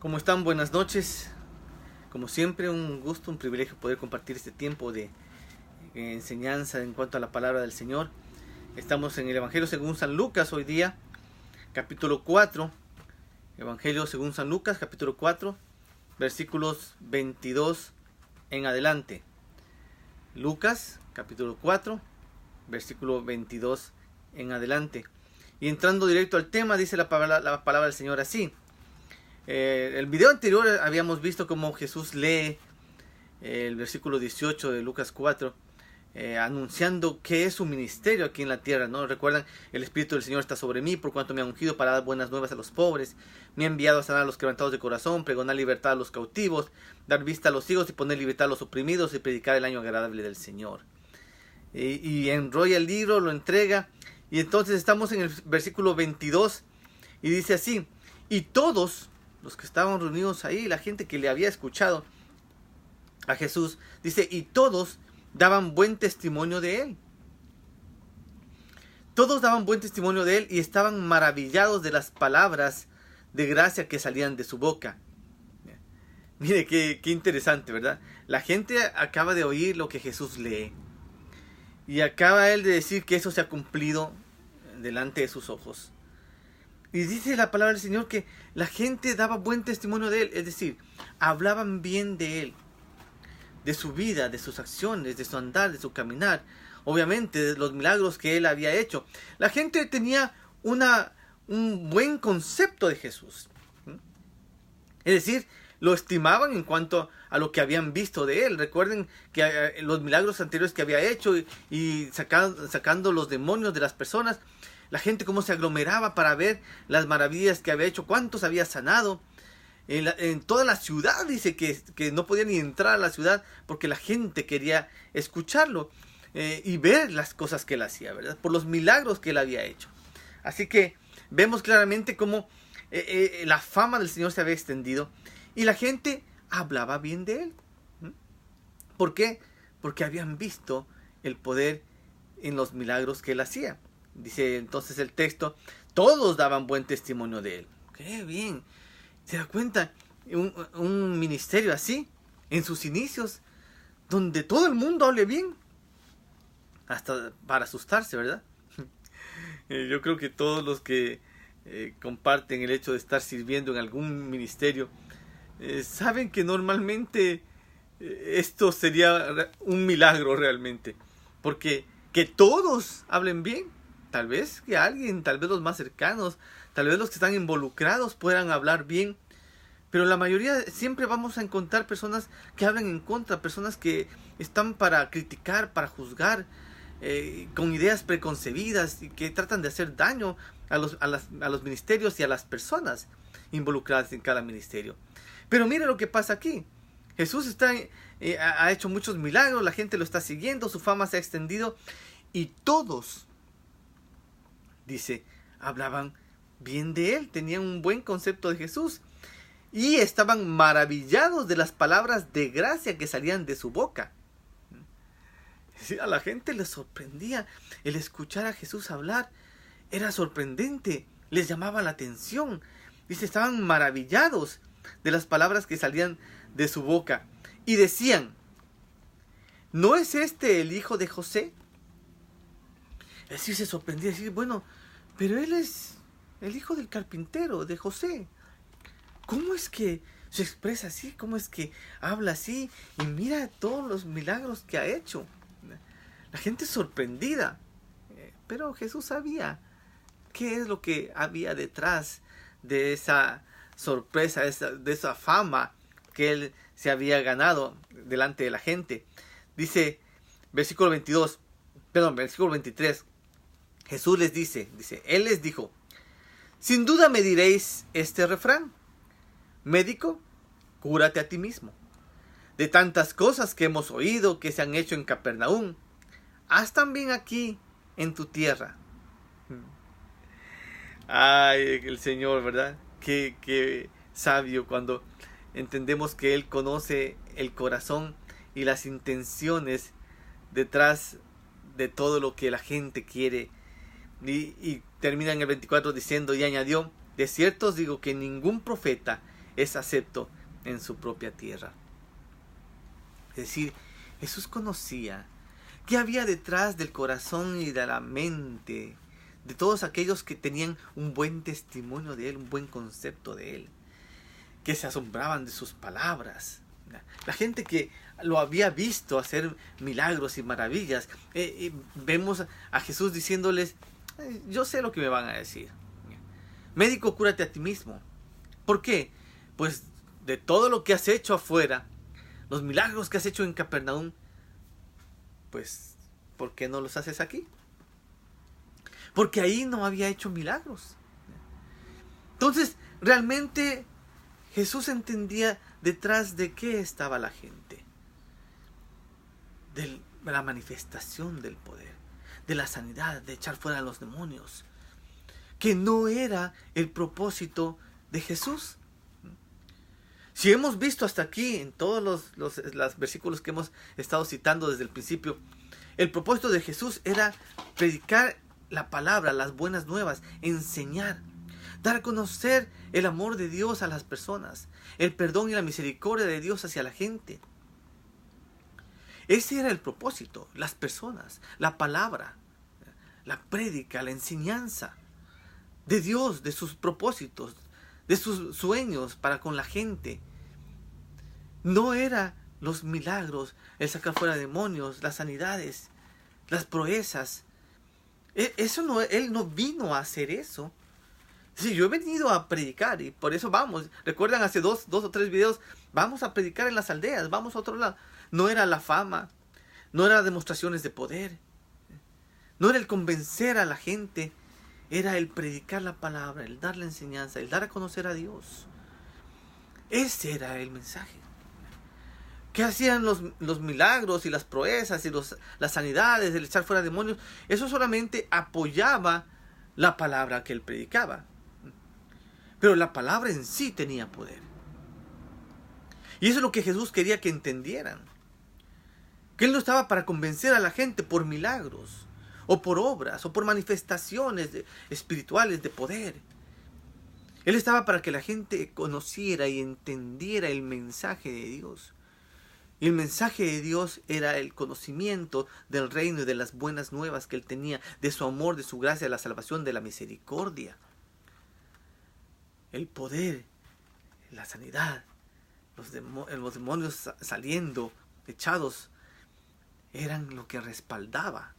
¿Cómo están? Buenas noches. Como siempre, un gusto, un privilegio poder compartir este tiempo de enseñanza en cuanto a la palabra del Señor. Estamos en el Evangelio según San Lucas hoy día, capítulo 4. Evangelio según San Lucas, capítulo 4, versículos 22 en adelante. Lucas, capítulo 4, versículo 22 en adelante. Y entrando directo al tema, dice la palabra del Señor así. El video anterior habíamos visto cómo Jesús lee el versículo 18 de Lucas 4, anunciando qué es su ministerio aquí en la tierra, ¿no? Recuerdan, el Espíritu del Señor está sobre mí, por cuanto me ha ungido para dar buenas nuevas a los pobres, me ha enviado a sanar a los quebrantados de corazón, pregonar libertad a los cautivos, dar vista a los ciegos y poner libertad a los oprimidos y predicar el año agradable del Señor. Y enrolla el libro, lo entrega, y entonces estamos en el versículo 22, y dice así: y todos los que estaban reunidos ahí, la gente que le había escuchado a Jesús, dice, y todos daban buen testimonio de él. Todos daban buen testimonio de él y estaban maravillados de las palabras de gracia que salían de su boca. Mire qué interesante, ¿verdad? La gente acaba de oír lo que Jesús lee y acaba él de decir que eso se ha cumplido delante de sus ojos. Y dice la palabra del Señor que la gente daba buen testimonio de él, es decir, hablaban bien de él, de su vida, de sus acciones, de su andar, de su caminar, obviamente de los milagros que él había hecho. La gente tenía un buen concepto de Jesús, es decir, lo estimaban en cuanto a lo que habían visto de él. Recuerden que los milagros anteriores que había hecho y sacando los demonios de las personas, la gente cómo se aglomeraba para ver las maravillas que había hecho, cuántos había sanado. En toda la ciudad dice que no podía ni entrar a la ciudad porque la gente quería escucharlo y ver las cosas que él hacía, ¿verdad? Por los milagros que él había hecho. Así que vemos claramente cómo la fama del Señor se había extendido y la gente hablaba bien de él. ¿Por qué? Porque habían visto el poder en los milagros que él hacía. Dice entonces el texto, todos daban buen testimonio de él. ¡Qué bien! ¿Se da cuenta? Un ministerio así, en sus inicios, donde todo el mundo hable bien. Hasta para asustarse, ¿verdad? Yo creo que todos los que comparten el hecho de estar sirviendo en algún ministerio, saben que normalmente esto sería un milagro realmente. Porque que todos hablen bien. Tal vez que alguien, tal vez los más cercanos, tal vez los que están involucrados puedan hablar bien. Pero la mayoría siempre vamos a encontrar personas que hablan en contra, personas que están para criticar, para juzgar, con ideas preconcebidas y que tratan de hacer daño a los ministerios y a las personas involucradas en cada ministerio. Pero mire lo que pasa aquí. Jesús ha hecho muchos milagros, la gente lo está siguiendo, su fama se ha extendido y todos, dice, hablaban bien de él, tenían un buen concepto de Jesús y estaban maravillados de las palabras de gracia que salían de su boca. A la gente les sorprendía el escuchar a Jesús hablar, era sorprendente, les llamaba la atención. Dice, estaban maravillados de las palabras que salían de su boca y decían, ¿no es este el hijo de José? Es decir, se sorprendía, decir, bueno, pero él es el hijo del carpintero, de José. ¿Cómo es que se expresa así? ¿Cómo es que habla así? Y mira todos los milagros que ha hecho. La gente es sorprendida. Pero Jesús sabía qué es lo que había detrás de esa sorpresa, de esa fama que él se había ganado delante de la gente. Dice, versículo 23. Jesús les dice, él les dijo, sin duda me diréis este refrán, médico, cúrate a ti mismo. De tantas cosas que hemos oído que se han hecho en Capernaum, haz también aquí en tu tierra. Ay, el Señor, ¿verdad? Qué sabio cuando entendemos que Él conoce el corazón y las intenciones detrás de todo lo que la gente quiere. Y termina en el 24 diciendo, y añadió, de cierto os digo que ningún profeta es acepto en su propia tierra. Es decir, Jesús conocía qué había detrás del corazón y de la mente de todos aquellos que tenían un buen testimonio de Él, un buen concepto de Él, que se asombraban de sus palabras. La gente que lo había visto hacer milagros y maravillas, vemos a Jesús diciéndoles: yo sé lo que me van a decir. Médico, cúrate a ti mismo. ¿Por qué? Pues de todo lo que has hecho afuera, los milagros que has hecho en Capernaum, pues, ¿por qué no los haces aquí? Porque ahí no había hecho milagros. Entonces, realmente Jesús entendía detrás de qué estaba la gente. De la manifestación del poder, de la sanidad, de echar fuera a los demonios, que no era el propósito de Jesús. Si hemos visto hasta aquí, en todos los versículos que hemos estado citando desde el principio, el propósito de Jesús era predicar la palabra, las buenas nuevas, enseñar, dar a conocer el amor de Dios a las personas, el perdón y la misericordia de Dios hacia la gente. Ese era el propósito, las personas, la palabra, la prédica, la enseñanza de Dios, de sus propósitos, de sus sueños para con la gente. No era los milagros, el sacar fuera demonios, las sanidades, las proezas. Él no vino a hacer eso. Sí, yo he venido a predicar y por eso vamos. Recuerdan hace dos o tres videos, vamos a predicar en las aldeas, vamos a otro lado. No era la fama, no era demostraciones de poder, no era el convencer a la gente, era el predicar la palabra, el dar la enseñanza, el dar a conocer a Dios. Ese era el mensaje. ¿Qué hacían los milagros y las proezas y las sanidades, el echar fuera demonios? Eso solamente apoyaba la palabra que él predicaba. Pero la palabra en sí tenía poder. Y eso es lo que Jesús quería que entendieran. Que Él no estaba para convencer a la gente por milagros, o por obras, o por manifestaciones espirituales de poder. Él estaba para que la gente conociera y entendiera el mensaje de Dios. Y el mensaje de Dios era el conocimiento del reino y de las buenas nuevas que Él tenía, de su amor, de su gracia, de la salvación, de la misericordia. El poder, la sanidad, los demonios saliendo, echados, eran lo que respaldaba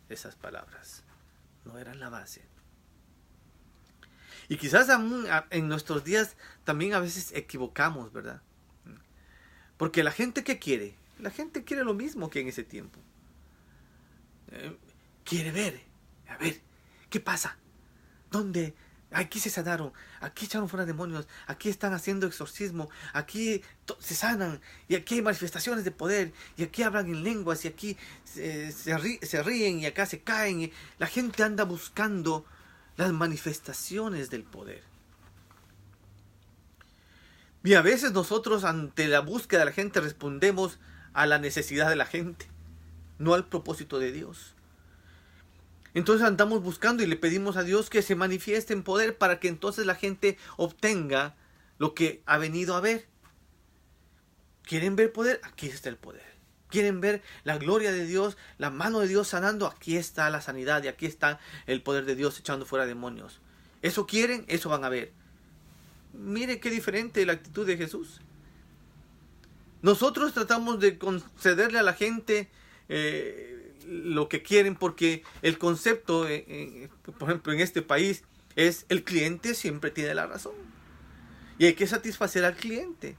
esas palabras, no eran la base. Y quizás aún en nuestros días también a veces equivocamos, ¿verdad? Porque la gente, ¿qué quiere? La gente quiere lo mismo que en ese tiempo. Quiere ver, a ver, ¿qué pasa? ¿Dónde? Aquí se sanaron, aquí echaron fuera demonios, aquí están haciendo exorcismo, aquí se sanan, y aquí hay manifestaciones de poder, y aquí hablan en lenguas, y aquí se ríen, y acá se caen. Y la gente anda buscando las manifestaciones del poder. Y a veces nosotros ante la búsqueda de la gente respondemos a la necesidad de la gente, no al propósito de Dios. Entonces andamos buscando y le pedimos a Dios que se manifieste en poder para que entonces la gente obtenga lo que ha venido a ver. ¿Quieren ver poder? Aquí está el poder. ¿Quieren ver la gloria de Dios, la mano de Dios sanando? Aquí está la sanidad y aquí está el poder de Dios echando fuera demonios. ¿Eso quieren? Eso van a ver. Mire qué diferente la actitud de Jesús. Nosotros tratamos de concederle a la gente lo que quieren porque el concepto, por ejemplo, en este país es el cliente siempre tiene la razón. Y hay que satisfacer al cliente.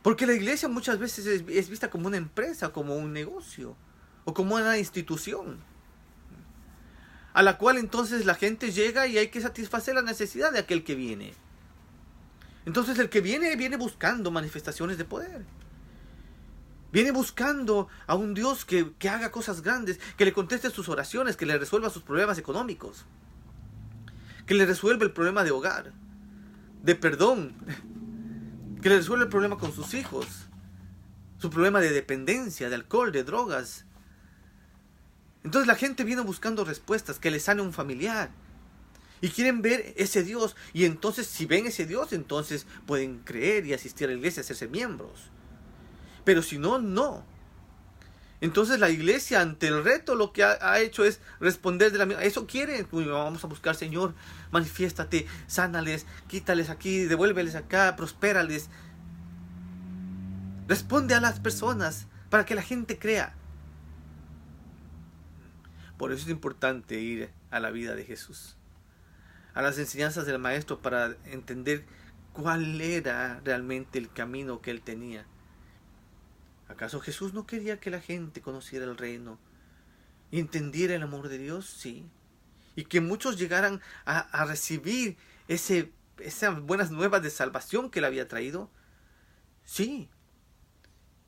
Porque la iglesia muchas veces es vista como una empresa, como un negocio o como una institución. A la cual entonces la gente llega y hay que satisfacer la necesidad de aquel que viene. Entonces el que viene buscando manifestaciones de poder. Viene buscando a un Dios que haga cosas grandes, que le conteste sus oraciones, que le resuelva sus problemas económicos, que le resuelva el problema de hogar, de perdón, que le resuelva el problema con sus hijos, su problema de dependencia, de alcohol, de drogas. Entonces la gente viene buscando respuestas, que le sane un familiar. Y quieren ver ese Dios. Y entonces, si ven ese Dios, entonces pueden creer y asistir a la iglesia, hacerse miembros. Pero si no, no. Entonces la iglesia, ante el reto, lo que ha hecho es responder de la misma. Eso quieren. Vamos a buscar, Señor, manifiéstate, sánales, quítales aquí, devuélveles acá, prospérales. Responde a las personas para que la gente crea. Por eso es importante ir a la vida de Jesús, a las enseñanzas del Maestro, para entender cuál era realmente el camino que él tenía. ¿Acaso Jesús no quería que la gente conociera el reino y entendiera el amor de Dios? Sí. Y que muchos llegaran a recibir esas buenas nuevas de salvación que él había traído. Sí.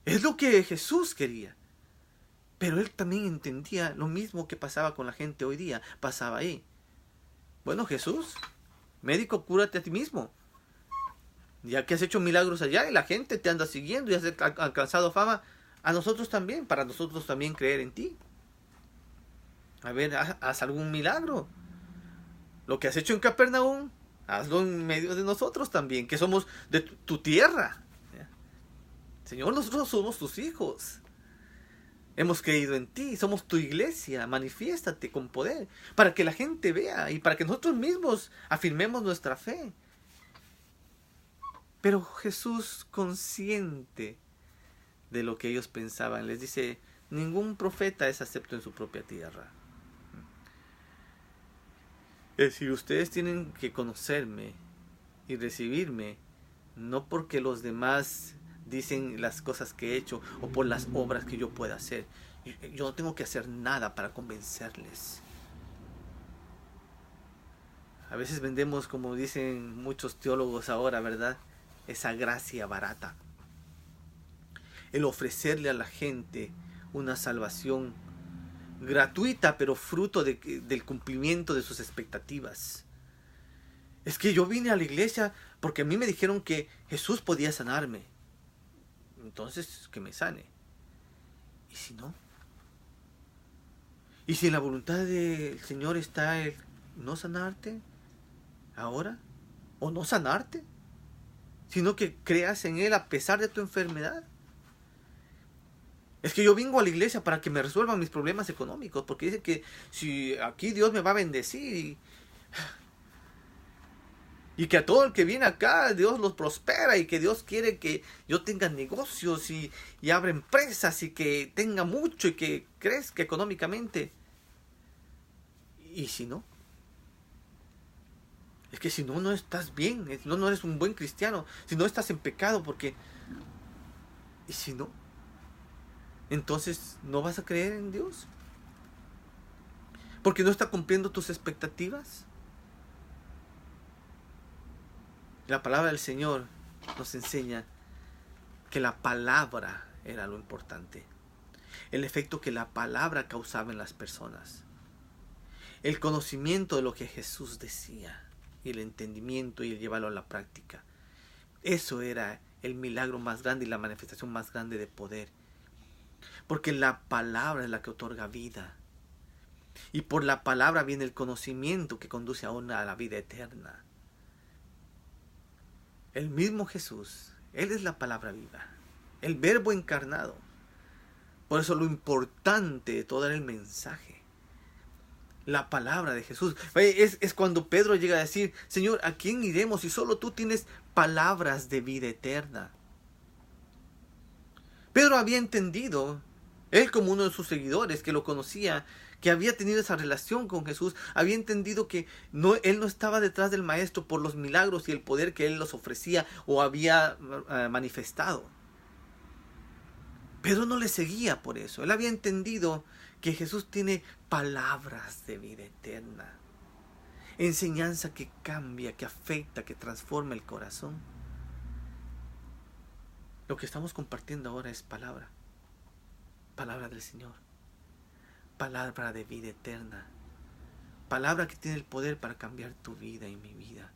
Es lo que Jesús quería. Pero él también entendía lo mismo que pasaba con la gente hoy día. Pasaba ahí. Bueno, Jesús, médico, cúrate a ti mismo. Ya que has hecho milagros allá y la gente te anda siguiendo y has alcanzado fama, a nosotros también, para nosotros también creer en ti. A ver, haz algún milagro. Lo que has hecho en Capernaum, hazlo en medio de nosotros también, que somos de tu tierra. Señor, nosotros somos tus hijos. Hemos creído en ti, somos tu iglesia, manifiéstate con poder, para que la gente vea y para que nosotros mismos afirmemos nuestra fe. Pero Jesús, consciente de lo que ellos pensaban, les dice: ningún profeta es acepto en su propia tierra. Es decir, ustedes tienen que conocerme y recibirme, no porque los demás dicen las cosas que he hecho o por las obras que yo pueda hacer. Yo no tengo que hacer nada para convencerles. A veces vendemos, como dicen muchos teólogos ahora, ¿verdad?, esa gracia barata. El ofrecerle a la gente una salvación gratuita, pero fruto del cumplimiento de sus expectativas. Es que yo vine a la iglesia porque a mí me dijeron que Jesús podía sanarme. Entonces, que me sane. ¿Y si no? ¿Y si en la voluntad del Señor está el no sanarte ahora? ¿O no sanarte? Sino que creas en Él a pesar de tu enfermedad. Es que yo vengo a la iglesia para que me resuelvan mis problemas económicos, porque dicen que si aquí Dios me va a bendecir y que a todo el que viene acá Dios los prospera, y que Dios quiere que yo tenga negocios y abra empresas y que tenga mucho y que crezca económicamente. ¿Y si no? Es que si no, no estás bien, no eres un buen cristiano, si no estás en pecado, porque... ¿Y si no? Entonces, ¿no vas a creer en Dios? ¿Porque no está cumpliendo tus expectativas? La palabra del Señor nos enseña que la palabra era lo importante. El efecto que la palabra causaba en las personas. El conocimiento de lo que Jesús decía. Y el entendimiento y el llevarlo a la práctica. Eso era el milagro más grande y la manifestación más grande de poder. Porque la palabra es la que otorga vida. Y por la palabra viene el conocimiento que conduce a la vida eterna. El mismo Jesús, Él es la palabra viva, el verbo encarnado. Por eso lo importante de todo era el mensaje, la palabra de Jesús. Es cuando Pedro llega a decir: Señor, ¿a quién iremos si solo tú tienes palabras de vida eterna? Pedro había entendido, él como uno de sus seguidores que lo conocía, que había tenido esa relación con Jesús, había entendido que él no estaba detrás del Maestro por los milagros y el poder que él los ofrecía o había manifestado. Pedro no le seguía por eso. Él había entendido que Jesús tiene palabras de vida eterna, enseñanza que cambia, que afecta, que transforma el corazón. Lo que estamos compartiendo ahora es palabra del Señor. Palabra de vida eterna. Palabra que tiene el poder para cambiar tu vida y mi vida.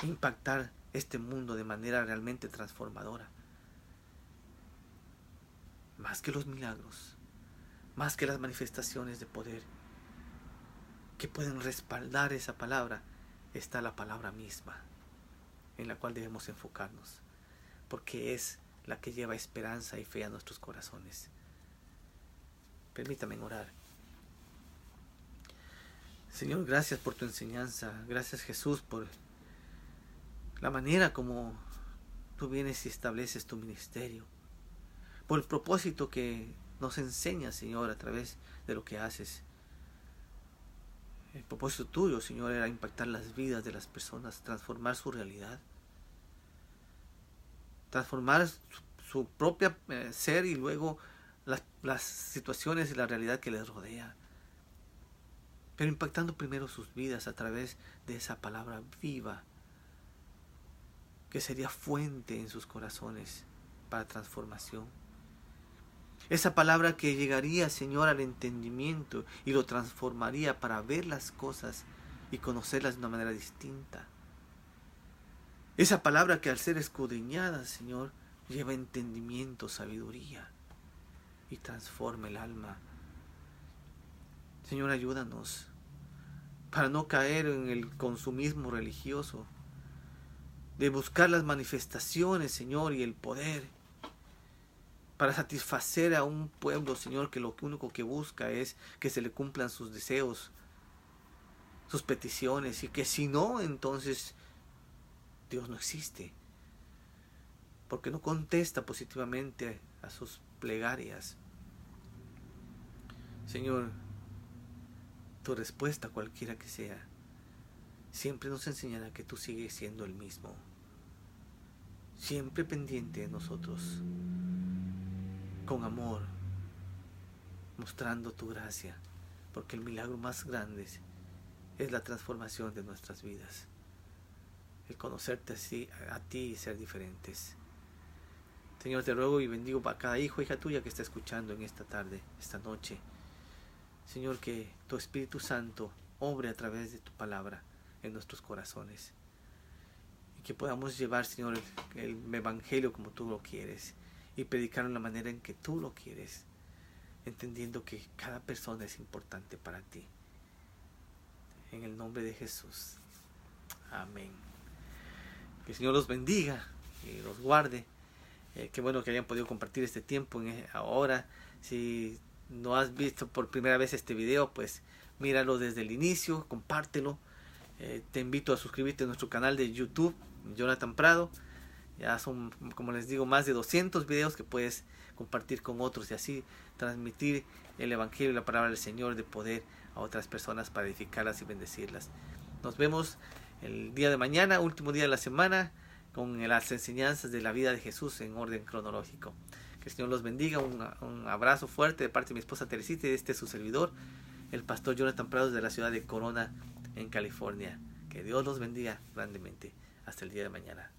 Impactar este mundo de manera realmente transformadora. Más que los milagros. Más que las manifestaciones de poder. que pueden respaldar esa palabra, está la palabra misma, en la cual debemos enfocarnos, porque es la que lleva esperanza y fe a nuestros corazones. Permítame orar. Señor, gracias por tu enseñanza. Gracias, Jesús, por la manera como tú vienes y estableces tu ministerio, por el propósito que nos enseñas, Señor, a través de lo que haces. El propósito tuyo, Señor, era impactar las vidas de las personas, transformar su realidad, transformar su propia ser y luego las situaciones y la realidad que les rodea, pero impactando primero sus vidas a través de esa palabra viva que sería fuente en sus corazones para transformación. Esa palabra que llegaría, Señor, al entendimiento y lo transformaría para ver las cosas y conocerlas de una manera distinta. Esa palabra que al ser escudriñada, Señor, lleva entendimiento, sabiduría y transforma el alma. Señor, ayúdanos para no caer en el consumismo religioso, de buscar las manifestaciones, Señor, y el poder, para satisfacer a un pueblo, Señor, que lo único que busca es que se le cumplan sus deseos, sus peticiones, y que si no, entonces Dios no existe, porque no contesta positivamente a sus plegarias. Señor, tu respuesta, cualquiera que sea, siempre nos enseñará que tú sigues siendo el mismo, siempre pendiente de nosotros, con amor, mostrando tu gracia, porque el milagro más grande es la transformación de nuestras vidas, el conocerte a ti y ser diferentes. Señor, te ruego y bendigo para cada hijo e hija tuya que está escuchando en esta tarde, esta noche. Señor, que tu Espíritu Santo obre a través de tu palabra en nuestros corazones, y que podamos llevar, Señor, el Evangelio como tú lo quieres, y predicarlo en la manera en que tú lo quieres, entendiendo que cada persona es importante para ti. En el nombre de Jesús. Amén. Que el Señor los bendiga y los guarde. Qué bueno que hayan podido compartir este tiempo ahora. Si no has visto por primera vez este video, pues míralo desde el inicio, compártelo. Te invito a suscribirte a nuestro canal de YouTube, Jonathan Prado. Ya son, como les digo, más de 200 videos que puedes compartir con otros y así transmitir el Evangelio y la palabra del Señor de poder a otras personas para edificarlas y bendecirlas. Nos vemos el día de mañana, último día de la semana, con las enseñanzas de la vida de Jesús en orden cronológico. Que el Señor los bendiga. Un abrazo fuerte de parte de mi esposa Teresita y de su servidor, el pastor Jonathan Prado, de la ciudad de Corona, en California. Que Dios los bendiga grandemente. Hasta el día de mañana.